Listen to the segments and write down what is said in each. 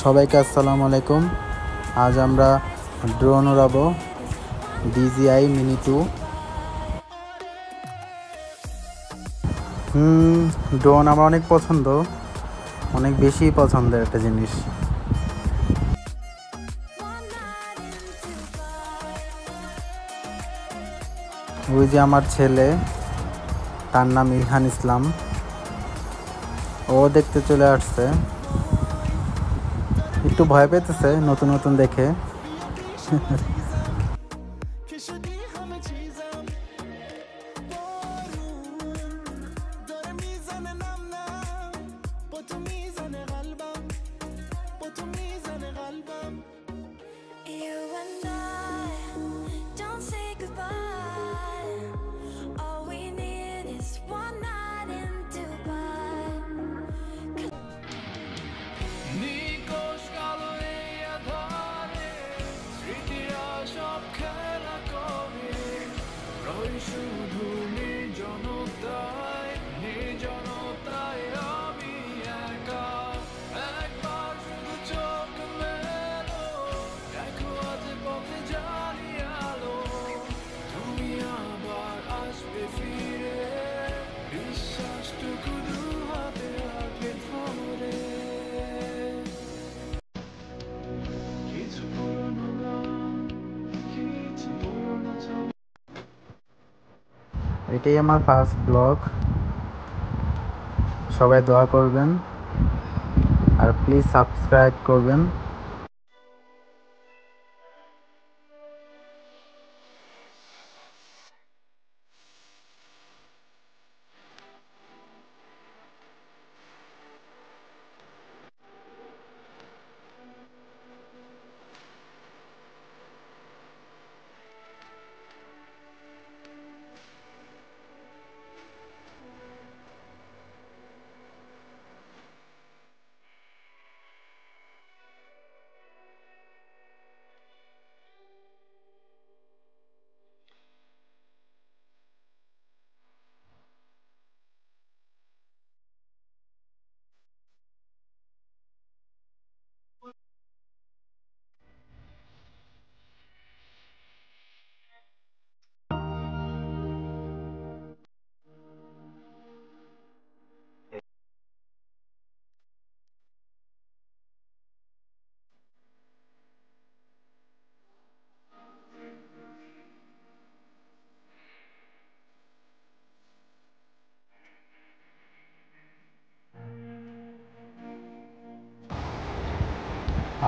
সবাইকে আসসালামু আলাইকুম। আজ আমরা ড্রোন উড়াবো, DJI Mini 2। ড্রোন আমার অনেক পছন্দ, অনেক বেশি পছন্দের একটা জিনিস। ওই যে আমার ছেলে, তার নাম ইলহান ইসলাম, ও দেখতে চলে আসছে। একটু ভয় পেতেছে নতুন নতুন দেখে। শুধু নির্জনতায় আমি একা, একবার শুধু চোখ মেলো, দেখো আজ পথে জানি আলো, তুমি আবার আসবে ফিরে, বিশ্বাসটুকু দু হাতে আঁকড়ে ধরে। কিছু পুরনো গান, কিছু পুরনো ছবি। এটাই আমার ফার্স্ট ব্লগ। সবাই দোয়া করবেন আর প্লিজ সাবস্ক্রাইব করবেন।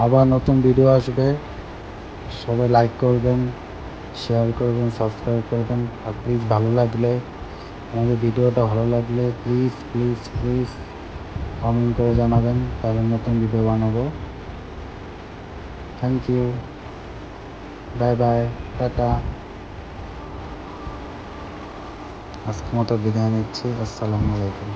আবার নতুন ভিডিও আসবে, সবাই লাইক করবেন, শেয়ার করবেন, সাবস্ক্রাইব করবেন। আর প্লিজ ভালো লাগলে, আমাদের ভিডিওটা ভালো লাগলে প্লিজ প্লিজ প্লিজ কমেন্ট করে জানাবেন, তাহলে নতুন ভিডিও বানাবো। Thank you, bye bye, tata. আজকের মতো বিদায় নিচ্ছি। আসসালামু আলাইকুম।